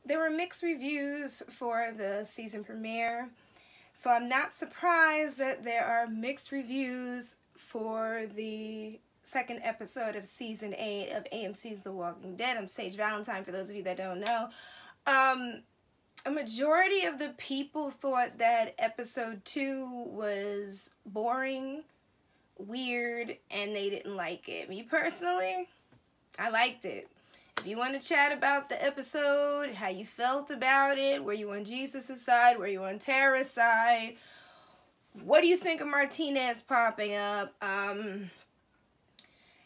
there were mixed reviews for the season premiere, so I'm not surprised that there are mixed reviews for the second episode of season 8 of AMC's The Walking Dead. I'm Sage Valentine, for those of you that don't know. A majority of the people thought that episode 2 was boring, weird, and they didn't like it. Me personally, I liked it. If you want to chat about the episode, how you felt about it, were you on Jesus' side, were you on Tara's side, what do you think of Martinez popping up,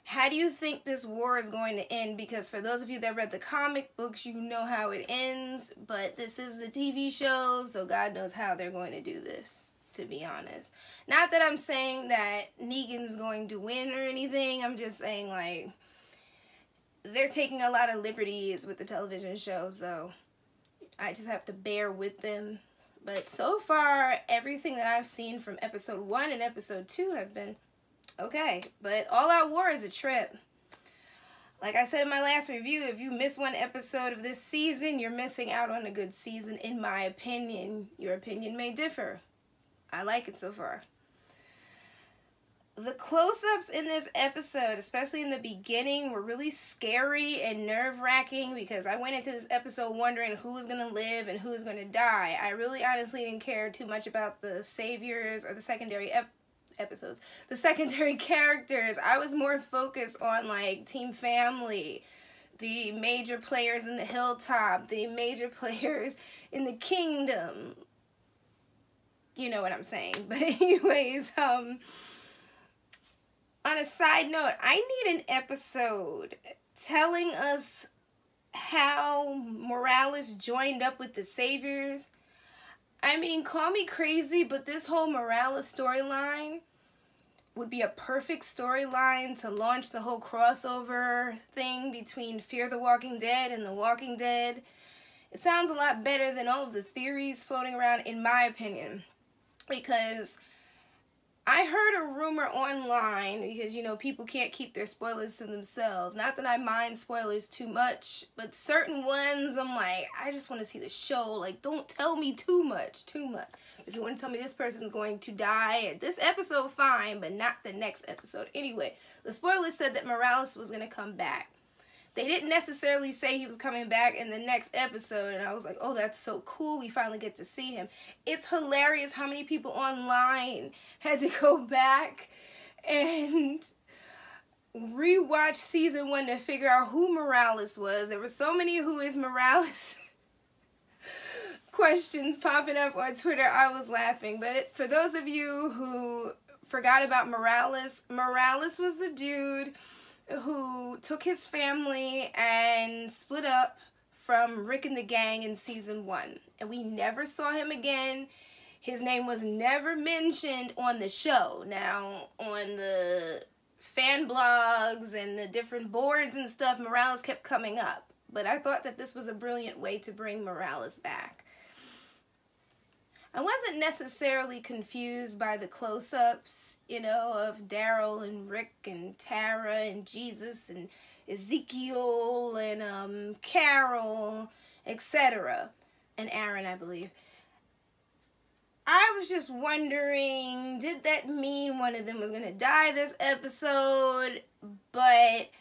how do you think this war is going to end? Because for those of you that read the comic books, you know how it ends, but this is the TV show, so God knows how they're going to do this, to be honest. Not that I'm saying that Negan's going to win or anything, I'm just saying, like, they're taking a lot of liberties with the television show, so I just have to bear with them. But so far, everything that I've seen from episode 1 and episode 2 have been okay. But All Out War is a trip. Like I said in my last review, if you miss one episode of this season, you're missing out on a good season, in my opinion. Your opinion may differ. I like it so far. The close-ups in this episode, especially in the beginning, were really scary and nerve-wracking because I went into this episode wondering who was going to live and who was going to die. I really honestly didn't care too much about the saviors or the secondary episodes. The secondary characters. I was more focused on, like, Team Family, the major players in the Hilltop, the major players in the Kingdom. You know what I'm saying. But anyways, on a side note, I need an episode telling us how Morales joined up with the Saviors. I mean, call me crazy, but this whole Morales storyline would be a perfect storyline to launch the whole crossover thing between Fear the Walking Dead and The Walking Dead. It sounds a lot better than all of the theories floating around, in my opinion, because I heard a rumor online, because, you know, people can't keep their spoilers to themselves. Not that I mind spoilers too much, but certain ones, I'm like, I just want to see the show. Like, don't tell me too much. If you want to tell me this person's going to die at this episode, fine, but not the next episode. Anyway, the spoilers said that Morales was going to come back. They didn't necessarily say he was coming back in the next episode, and I was like, oh, that's so cool. We finally get to see him. It's hilarious how many people online had to go back and rewatch season 1 to figure out who Morales was. There were so many who is Morales questions popping up on Twitter. I was laughing. But for those of you who forgot about Morales, Morales was the dude who took his family and split up from Rick and the gang in season 1. And we never saw him again. His name was never mentioned on the show. Now, on the fan blogs and the different boards and stuff, Morales kept coming up. But I thought that this was a brilliant way to bring Morales back. I wasn't necessarily confused by the close-ups, you know, of Daryl and Rick and Tara and Jesus and Ezekiel and Carol, etc. And Aaron, I believe. I was just wondering, did that mean one of them was going to die this episode? But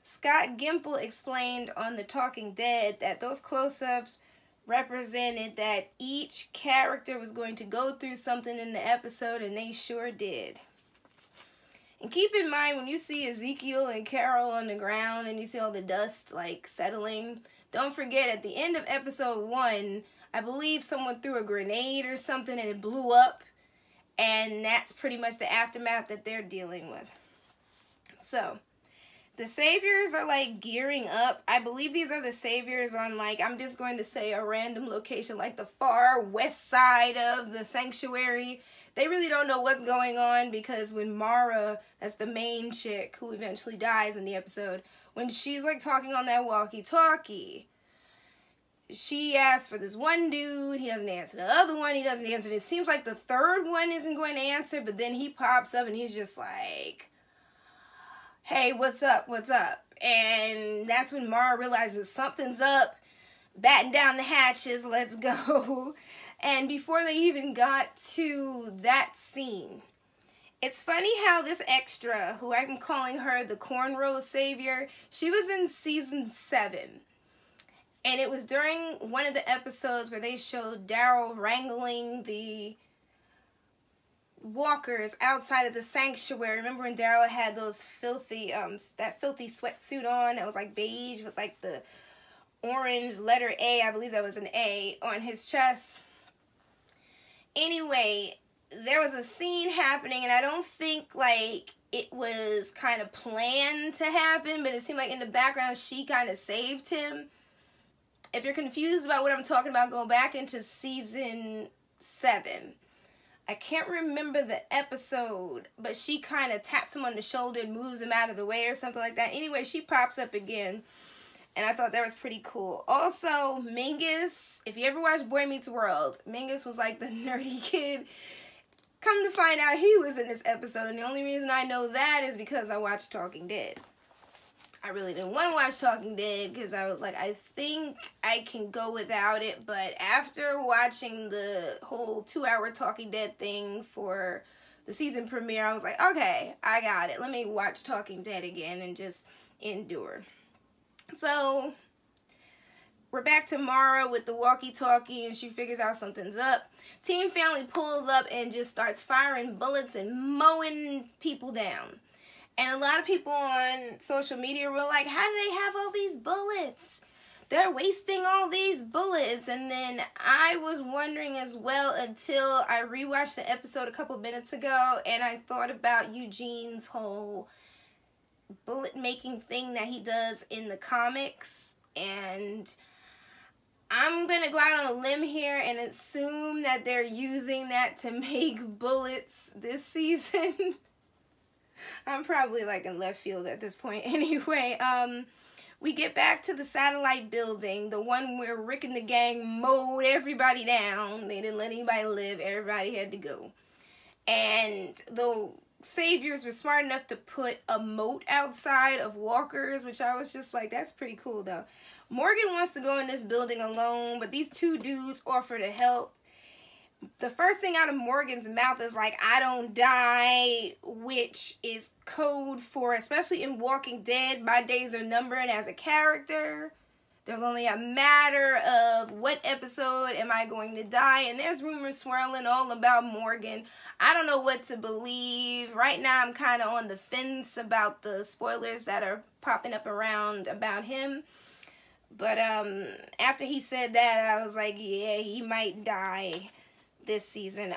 Scott Gimple explained on The Talking Dead that those close-ups represented that each character was going to go through something in the episode, and they sure did. And keep in mind, when you see Ezekiel and Carol on the ground and you see all the dust like settling, don't forget at the end of episode 1, I believe someone threw a grenade or something and it blew up, and that's pretty much the aftermath that they're dealing with. So the Saviors are, like, gearing up. I believe these are the Saviors on, like, I'm just going to say a random location, like the far west side of the sanctuary. They really don't know what's going on, because when Mara, that's the main chick who eventually dies in the episode, when she's, like, talking on that walkie-talkie, she asks for this one dude, he doesn't answer. The other one, he doesn't answer. It seems like the third one isn't going to answer, but then he pops up and he's just like, hey, what's up, what's up? And that's when Mara realizes something's up. batten down the hatches, let's go. And before they even got to that scene, it's funny how this extra, who I'm calling her the cornrow savior, she was in season 7. And it was during one of the episodes where they showed Daryl wrangling the walkers outside of the sanctuary. Remember when Daryl had those filthy, that filthy sweatsuit on that was like beige with like the orange letter A, I believe that was an A, on his chest. Anyway, there was a scene happening, and I don't think like it was kind of planned to happen, but it seemed like in the background she kind of saved him. If you're confused about what I'm talking about, go back into season 7. I can't remember the episode, but she kind of taps him on the shoulder and moves him out of the way or something like that. Anyway, she pops up again, and I thought that was pretty cool. Also, Mingus, if you ever watched Boy Meets World, Mingus was like the nerdy kid. Come to find out, he was in this episode, and the only reason I know that is because I watched Talking Dead. I really didn't want to watch Talking Dead because I was like, I think I can go without it. But after watching the whole 2-hour Talking Dead thing for the season premiere, I was like, okay, I got it. Let me watch Talking Dead again and just endure. So we're back to Mara with the walkie-talkie, and she figures out something's up. Team Family pulls up and just starts firing bullets and mowing people down. And a lot of people on social media were like, how do they have all these bullets? They're wasting all these bullets. And then I was wondering as well until I rewatched the episode a couple minutes ago, and I thought about Eugene's whole bullet making thing that he does in the comics. And I'm going to go out on a limb here and assume that they're using that to make bullets this season. I'm probably like in left field at this point. Anyway, we get back to the satellite building, the one where Rick and the gang mowed everybody down. They didn't let anybody live. Everybody had to go. And the saviors were smart enough to put a moat outside of walkers, which I was just like, that's pretty cool though. Morgan wants to go in this building alone, but these two dudes offer to help. The first thing out of Morgan's mouth is like, I don't die, which is code for, especially in Walking Dead, my days are numbered as a character. There's only a matter of what episode am I going to die, and there's rumors swirling all about Morgan. I don't know what to believe. Right now I'm kind of on the fence about the spoilers that are popping up around about him. But after he said that, I was like, yeah, he might die this season.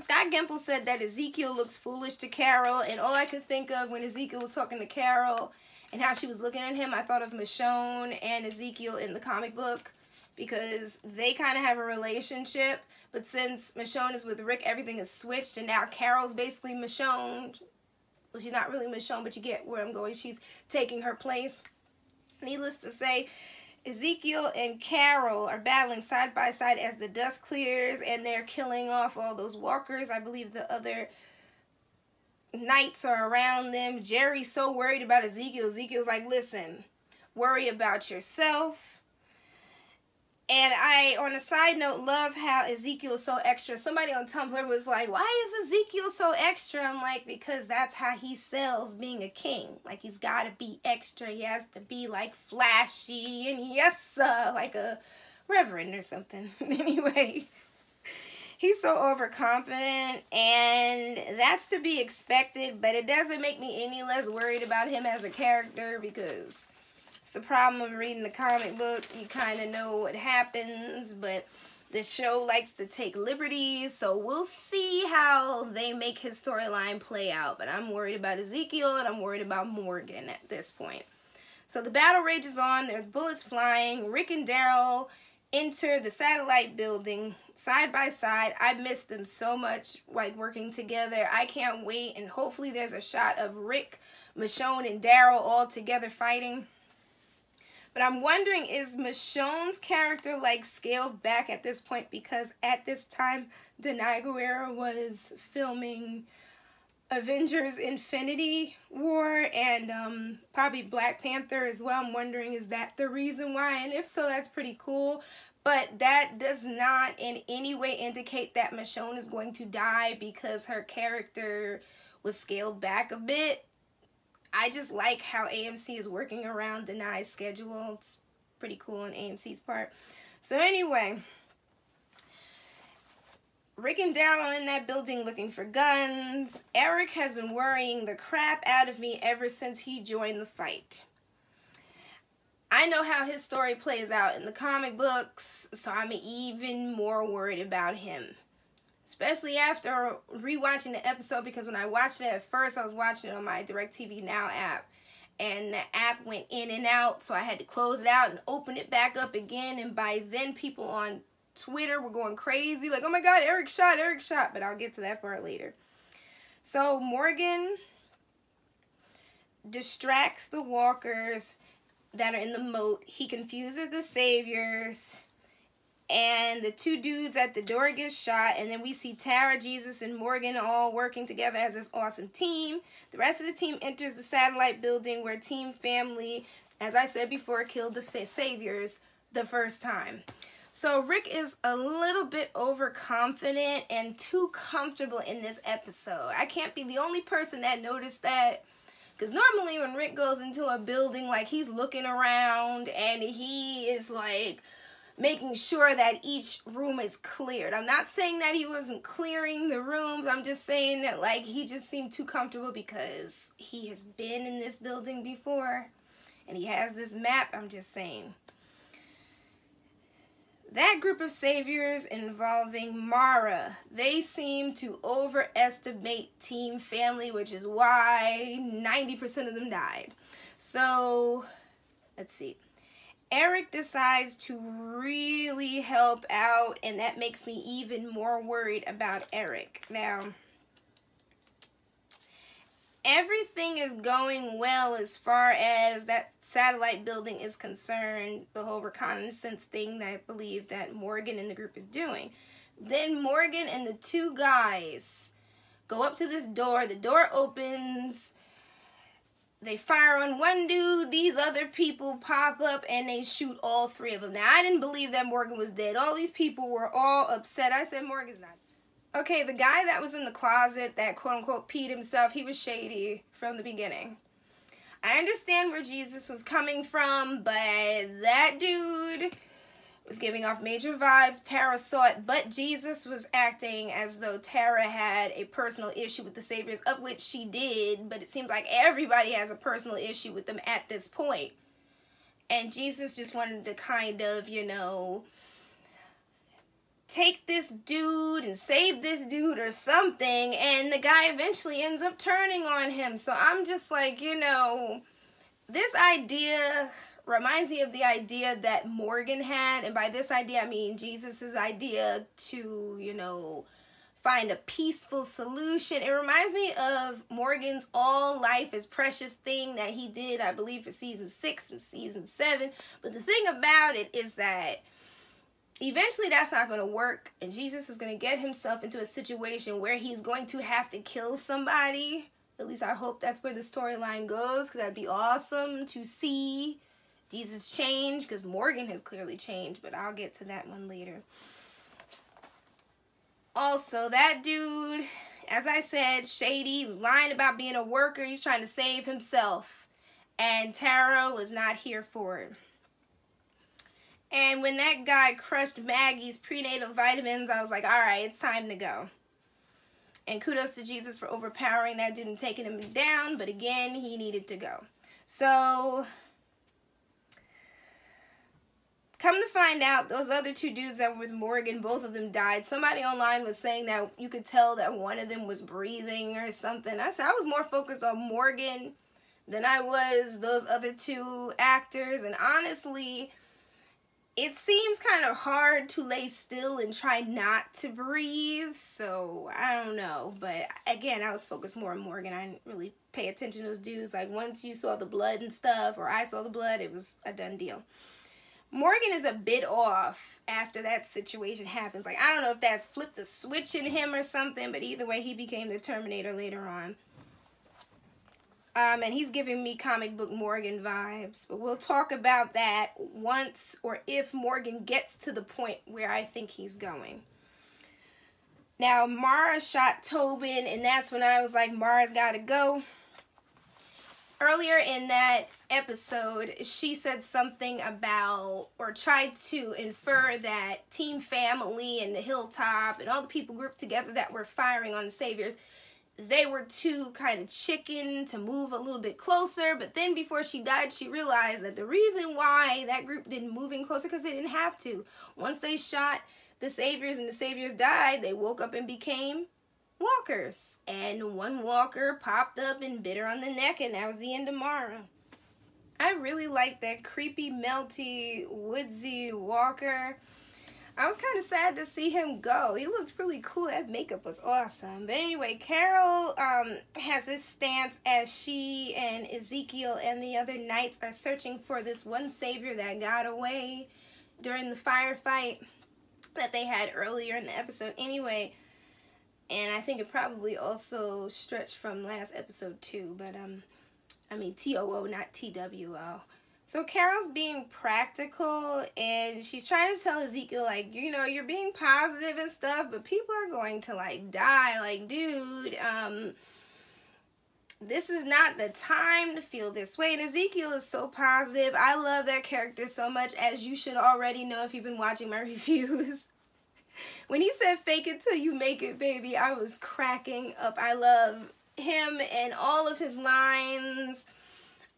Scott Gimple said that Ezekiel looks foolish to Carol, and all I could think of when Ezekiel was talking to Carol and how she was looking at him, I thought of Michonne and Ezekiel in the comic book, because they kind of have a relationship, but since Michonne is with Rick, everything is switched, and now Carol's basically Michonne. Well, she's not really Michonne, but you get where I'm going. She's taking her place. Needless to say, Ezekiel and Carol are battling side by side as the dust clears, and they're killing off all those walkers. I believe the other knights are around them. Jerry's so worried about Ezekiel. Ezekiel's like, listen, worry about yourself. And I, on a side note, love how Ezekiel is so extra. Somebody on Tumblr was like, why is Ezekiel so extra? I'm like, because that's how he sells being a king. Like, he's got to be extra. He has to be, like, flashy and yes, like a reverend or something. Anyway, he's so overconfident, and that's to be expected, but it doesn't make me any less worried about him as a character, because it's the problem of reading the comic book. You kind of know what happens, but the show likes to take liberties, so we'll see how they make his storyline play out. But I'm worried about Ezekiel, and I'm worried about Morgan at this point. So the battle rages on. There's bullets flying. Rick and Daryl enter the satellite building side by side. I miss them so much, like, working together. I can't wait, and hopefully there's a shot of Rick, Michonne, and Daryl all together fighting. But I'm wondering, is Michonne's character, like, scaled back at this point? Because at this time, Denai Guerrero was filming Avengers Infinity War and probably Black Panther as well. I'm wondering, is that the reason why? And if so, that's pretty cool. But that does not in any way indicate that Michonne is going to die because her character was scaled back a bit. I just like how AMC is working around Denai's schedule. It's pretty cool on AMC's part. So anyway, Rick and Daryl are in that building looking for guns. Eric has been worrying the crap out of me ever since he joined the fight. I know how his story plays out in the comic books, so I'm even more worried about him. Especially after rewatching the episode, because when I watched it at first, I was watching it on my DirecTV Now app. And the app went in and out, so I had to close it out and open it back up again. And by then, people on Twitter were going crazy, like, oh my god, Eric shot, but I'll get to that part later. So Morgan distracts the walkers that are in the moat. He confuses the saviors, and the two dudes at the door get shot, and then we see Tara, Jesus, and Morgan all working together as this awesome team. The rest of the team enters the satellite building where Team Family, as I said before, killed the saviors the first time. So Rick is a little bit overconfident and too comfortable in this episode. I can't be the only person that noticed that. Because normally when Rick goes into a building, like, he's looking around and he is, like, making sure that each room is cleared. I'm not saying that he wasn't clearing the rooms. I'm just saying that, like, he just seemed too comfortable because he has been in this building before. And he has this map, I'm just saying. That group of saviors involving Mara, they seem to overestimate Team Family, which is why 90% of them died. So, let's see. Eric decides to really help out, and that makes me even more worried about Eric. Now, everything is going well as far as that satellite building is concerned, the whole reconnaissance thing that I believe that Morgan and the group is doing. Then Morgan and the two guys go up to this door. The door opens. They fire on one dude. These other people pop up and they shoot all three of them. Now, I didn't believe that Morgan was dead. All these people were all upset. I said, Morgan's not. Okay, the guy that was in the closet that quote-unquote peed himself, he was shady from the beginning. I understand where Jesus was coming from, but that dude was giving off major vibes. Tara saw it, but Jesus was acting as though Tara had a personal issue with the saviors, of which she did, but it seems like everybody has a personal issue with them at this point. And Jesus just wanted to kind of, you know, take this dude and save this dude or something, and the guy eventually ends up turning on him. So I'm just like, you know, this idea reminds me of the idea that Morgan had, and by this idea I mean Jesus's idea to, you know, find a peaceful solution. It reminds me of Morgan's all life is precious thing that he did, I believe, for season 6 and season 7. But the thing about it is that eventually that's not going to work, and Jesus is going to get himself into a situation where he's going to have to kill somebody. At least I hope that's where the storyline goes, because that'd be awesome to see Jesus change, because Morgan has clearly changed, but I'll get to that one later. Also, that dude, as I said, shady, lying about being a worker. He's trying to save himself, and Tara was not here for it. And when that guy crushed Maggie's prenatal vitamins, I was like, all right, it's time to go. And kudos to Jesus for overpowering that dude and taking him down. But again, he needed to go. So, come to find out, those other two dudes that were with Morgan, both of them died. Somebody online was saying that you could tell that one of them was breathing or something. I said I was more focused on Morgan than I was those other two actors. And honestly, it seems kind of hard to lay still and try not to breathe, so I don't know. But again, I was focused more on Morgan. I didn't really pay attention to those dudes. Like, once you saw the blood and stuff, or I saw the blood, it was a done deal. Morgan is a bit off after that situation happens. Like, I don't know if that's flipped the switch in him or something, but either way, he became the Terminator later on. And he's giving me comic book Morgan vibes. But we'll talk about that once or if Morgan gets to the point where I think he's going. Now, Mara shot Tobin, and that's when I was like, Mara's got to go. Earlier in that episode, she said something about, or tried to infer that Team Family and the Hilltop and all the people grouped together that were firing on the Saviors, they were too kind of chicken to move a little bit closer. But then before she died, she realized that the reason why that group didn't move in closer because they didn't have to. Once they shot the Saviors and the Saviors died, they woke up and became walkers. And one walker popped up and bit her on the neck, and that was the end of Mara. I really like that creepy, melty, woodsy walker. I was kind of sad to see him go. He looked really cool. That makeup was awesome. But anyway, Carol has this stance as she and Ezekiel and the other knights are searching for this one savior that got away during the firefight that they had earlier in the episode anyway. And I think it probably also stretched from last episode too. But, I mean, TOO, not TWO. So Carol's being practical, and she's trying to tell Ezekiel, like, you know, you're being positive and stuff, but people are going to, like, die. Like, dude, this is not the time to feel this way. And Ezekiel is so positive. I love that character so much, as you should already know if you've been watching my reviews. When he said, fake it till you make it, baby, I was cracking up. I love him and all of his lines.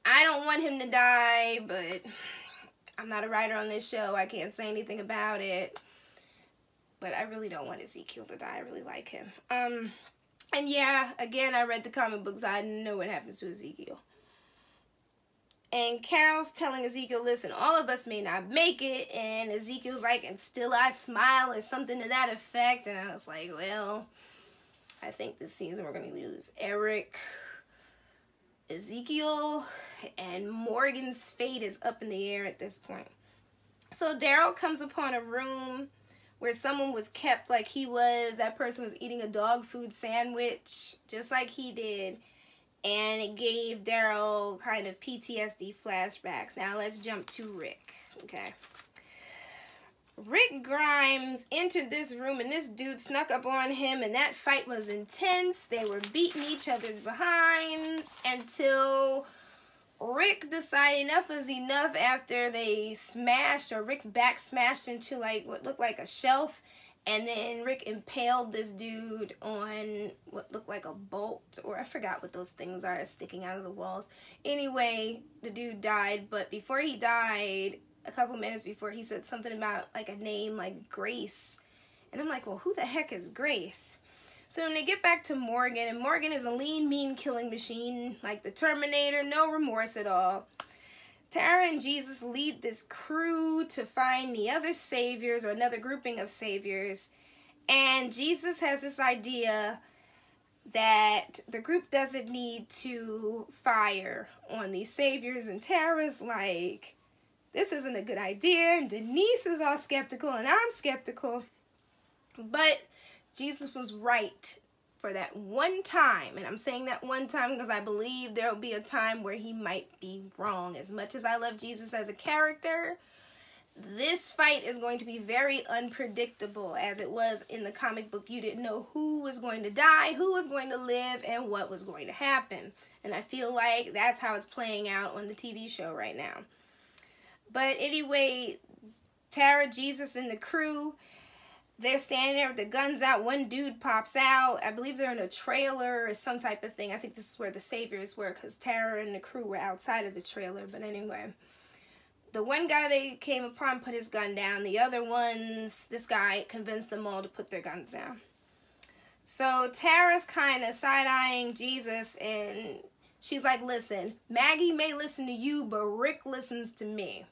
I don't want him to die, but I'm not a writer on this show. I can't say anything about it. But I really don't want Ezekiel to die. I really like him. And yeah, again, I read the comic books. I know what happens to Ezekiel. And Carol's telling Ezekiel, listen, all of us may not make it. And Ezekiel's like, and still I smile, or something to that effect. And I was like, well, I think this season we're going to lose Eric, Ezekiel, and Morgan's fate is up in the air at this point. So Daryl comes upon a room where someone was kept like he was. That person was eating a dog food sandwich just like he did. And it gave Daryl kind of PTSD flashbacks. Now let's jump to Rick. Okay. Rick Grimes entered this room and this dude snuck up on him, and that fight was intense. They were beating each other's behinds until Rick decided enough was enough after they smashed, or Rick's back smashed into like what looked like a shelf, and then Rick impaled this dude on what looked like a bolt, or I forgot what those things are sticking out of the walls. Anyway, the dude died, but before he died, a couple minutes before, he said something about like a name like Grace. And I'm like, well, who the heck is Grace? So when they get back to Morgan, and Morgan is a lean, mean killing machine, like the Terminator, no remorse at all. Tara and Jesus lead this crew to find the other saviors, or another grouping of saviors. And Jesus has this idea that the group doesn't need to fire on these saviors. And Tara's like, this isn't a good idea, and Denise is all skeptical, and I'm skeptical. But Jesus was right for that one time, and I'm saying that one time because I believe there will be a time where he might be wrong. As much as I love Jesus as a character, this fight is going to be very unpredictable, as it was in the comic book. You didn't know who was going to die, who was going to live, and what was going to happen. And I feel like that's how it's playing out on the TV show right now. But anyway, Tara, Jesus, and the crew, they're standing there with the guns out. One dude pops out. I believe they're in a trailer or some type of thing. I think this is where the saviors were, because Tara and the crew were outside of the trailer. But anyway, the one guy they came upon put his gun down. The other ones, this guy convinced them all to put their guns down. So Tara's kind of side-eyeing Jesus, and she's like, listen, Maggie may listen to you, but Rick listens to me.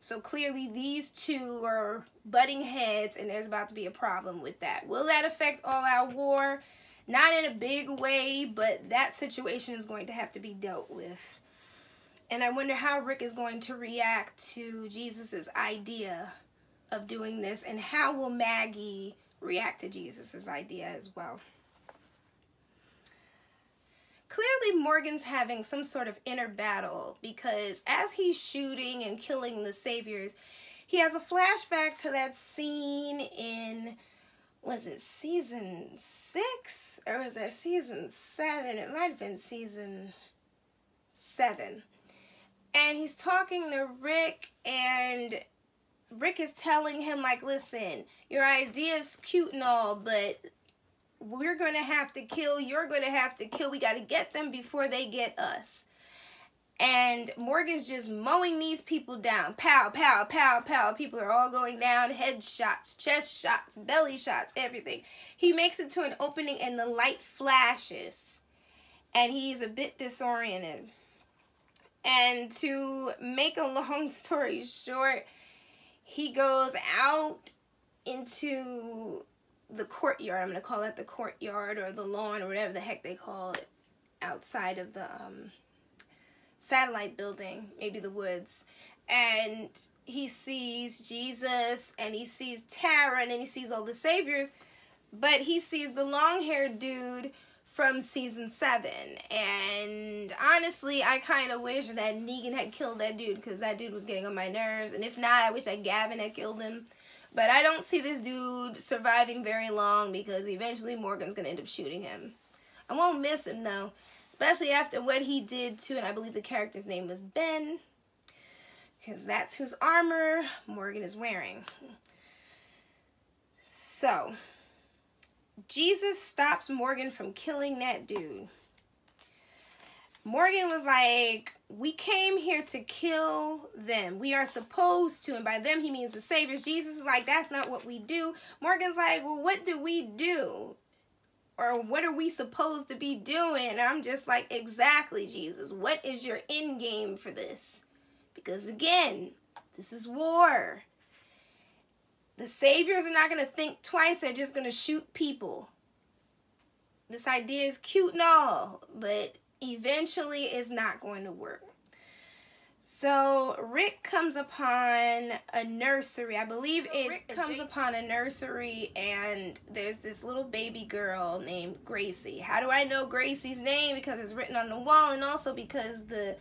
So clearly these two are butting heads, and there's about to be a problem with that. Will that affect all-out war? Not in a big way, but that situation is going to have to be dealt with. And I wonder how Rick is going to react to Jesus's idea of doing this, and how will Maggie react to Jesus's idea as well. Clearly Morgan's having some sort of inner battle, because as he's shooting and killing the saviors, he has a flashback to that scene in, was it season 6 or was that season 7? It might have been season 7. And he's talking to Rick, and Rick is telling him, like, listen, your idea is cute and all, but we're going to have to kill, you're going to have to kill, we got to get them before they get us. And Morgan's just mowing these people down. Pow, pow, pow, pow. People are all going down. Head shots, chest shots, belly shots, everything. He makes it to an opening and the light flashes. And he's a bit disoriented. And to make a long story short, he goes out into the courtyard. I'm going to call it the courtyard or the lawn or whatever the heck they call it outside of the satellite building, maybe the woods. And he sees Jesus and he sees Tara and then he sees all the saviors, but he sees the long-haired dude from season 7. And honestly, I kind of wish that Negan had killed that dude, because that dude was getting on my nerves. And if not, I wish that Gavin had killed him. But I don't see this dude surviving very long, because eventually Morgan's going to end up shooting him. I won't miss him, though. Especially after what he did to, and I believe the character's name was Ben, because that's whose armor Morgan is wearing. So, Jesus stops Morgan from killing that dude. Morgan was like, we came here to kill them. We are supposed to. And by them, he means the saviors. Jesus is like, that's not what we do. Morgan's like, well, what do we do? Or what are we supposed to be doing? And I'm just like, exactly, Jesus. What is your end game for this? Because again, this is war. The saviors are not going to think twice. They're just going to shoot people. This idea is cute and all, but eventually it's not going to work. So Rick comes upon a nursery. I believe Rick comes upon a nursery, and there's this little baby girl named Gracie. How do I know Gracie's name? Because it's written on the wall, and also because the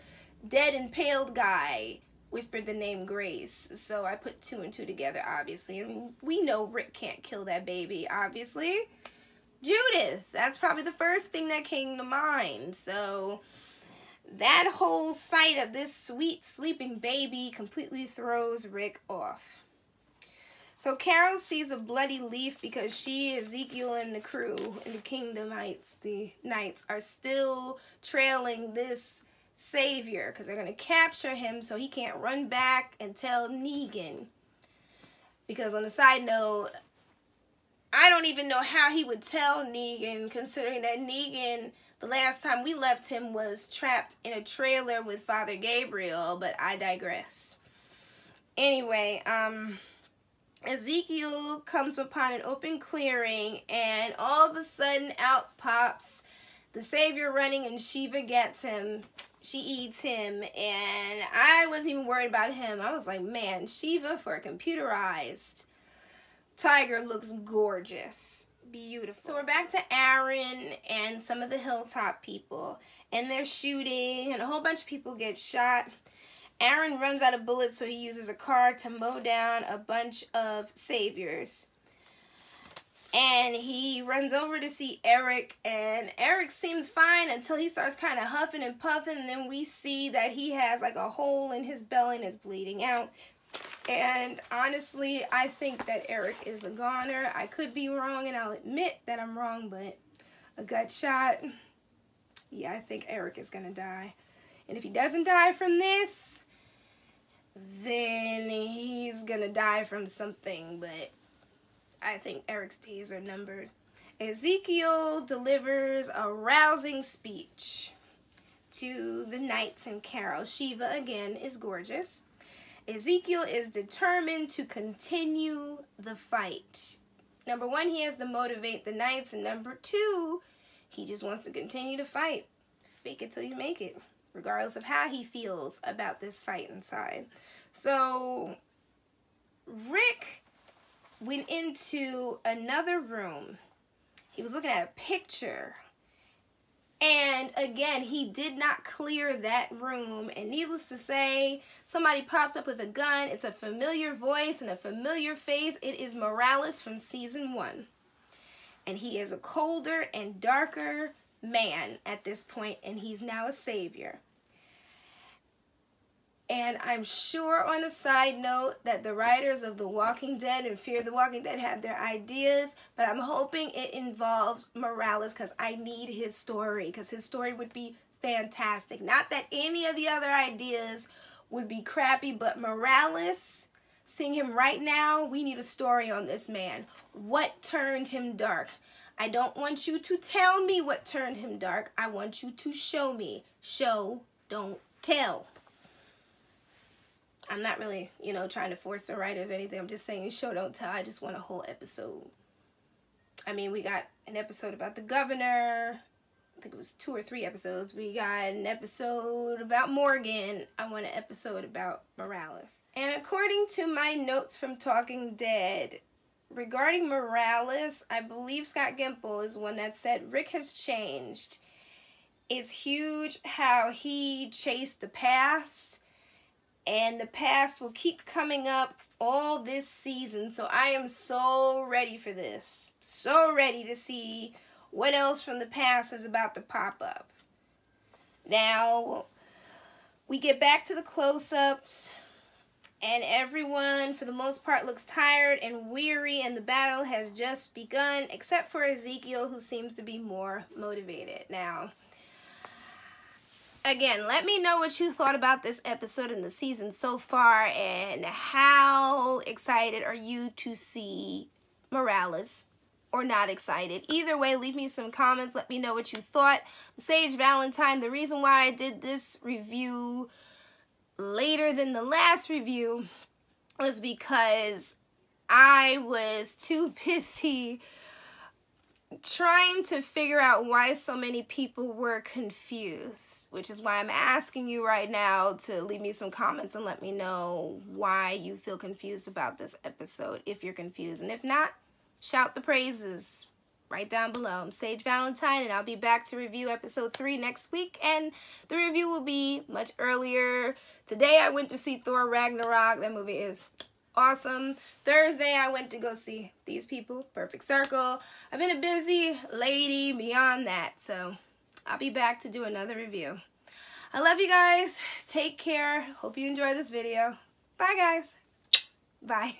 dead impaled guy whispered the name Grace. So I put 2 and 2 together, obviously. And we know Rick can't kill that baby, obviously. Judith, that's probably the first thing that came to mind. So that whole sight of this sweet sleeping baby completely throws Rick off. So Carol sees a bloody leaf because she, Ezekiel, and the crew and the Kingdomites, the Knights, are still trailing this savior because they're going to capture him so he can't run back and tell Negan. Because on the side note, I don't even know how he would tell Negan, considering that Negan, the last time we left him, was trapped in a trailer with Father Gabriel, but I digress. Anyway, Ezekiel comes upon an open clearing, and all of a sudden out pops the savior running, and Shiva gets him. She eats him, and I wasn't even worried about him. I was like, man, Shiva for a computerized tiger looks gorgeous. Beautiful. So we're back to Aaron and some of the Hilltop people, and they're shooting, and a whole bunch of people get shot. Aaron runs out of bullets, so he uses a car to mow down a bunch of saviors. And he runs over to see Eric, and Eric seems fine until he starts kind of huffing and puffing, and then we see that he has like a hole in his belly and is bleeding out. And honestly, I think that Eric is a goner. I could be wrong, and I'll admit that I'm wrong, but a gut shot, yeah, I think Eric is gonna die. And if he doesn't die from this, then he's gonna die from something, but I think Eric's days are numbered. Ezekiel delivers a rousing speech to the Knights and Carol. Shiva, again, is gorgeous. Ezekiel is determined to continue the fight. Number 1, he has to motivate the Knights, and number 2, he just wants to continue to fight. Fake it till you make it. regardless of how he feels about this fight inside. So Rick went into another room. He was looking at a picture. And again, he did not clear that room. And needless to say, somebody pops up with a gun. It's a familiar voice and a familiar face. It is Morales from season 1. And he is a colder and darker man at this point. And he's now a savior. And I'm sure, on a side note, that the writers of The Walking Dead and Fear the Walking Dead have their ideas, but I'm hoping it involves Morales because I need his story, because his story would be fantastic. Not that any of the other ideas would be crappy, but Morales, seeing him right now, we need a story on this man. What turned him dark? I don't want you to tell me what turned him dark. I want you to show me. Show, don't tell. I'm not really, you know, trying to force the writers or anything. I'm just saying show, don't tell. I just want a whole episode. I mean, we got an episode about the governor. I think it was 2 or 3 episodes. We got an episode about Morgan. I want an episode about Morales. And according to my notes from Talking Dead, regarding Morales, I believe Scott Gimple is the one that said Rick has changed. It's huge how he chased the past. And the past will keep coming up all this season. So I am so ready for this. So ready to see what else from the past is about to pop up. Now, we get back to the close-ups. And everyone, for the most part, looks tired and weary. And the battle has just begun. Except for Ezekiel, who seems to be more motivated. Now, again, let me know what you thought about this episode in the season so far, and how excited are you to see Morales or not excited. Either way, leave me some comments. Let me know what you thought. Sage Valentine, the reason why I did this review later than the last review was because I was too busy trying to figure out why so many people were confused, which is why I'm asking you right now to leave me some comments and let me know why you feel confused about this episode, if you're confused. And if not, shout the praises right down below. I'm Sage Valentine, and I'll be back to review episode 3 next week, and the review will be much earlier. Today I went to see Thor Ragnarok. That movie is awesome. Thursday, I went to go see These People, Perfect Circle. I've been a busy lady beyond that, so I'll be back to do another review. I love you guys. Take care. Hope you enjoy this video. Bye, guys. Bye.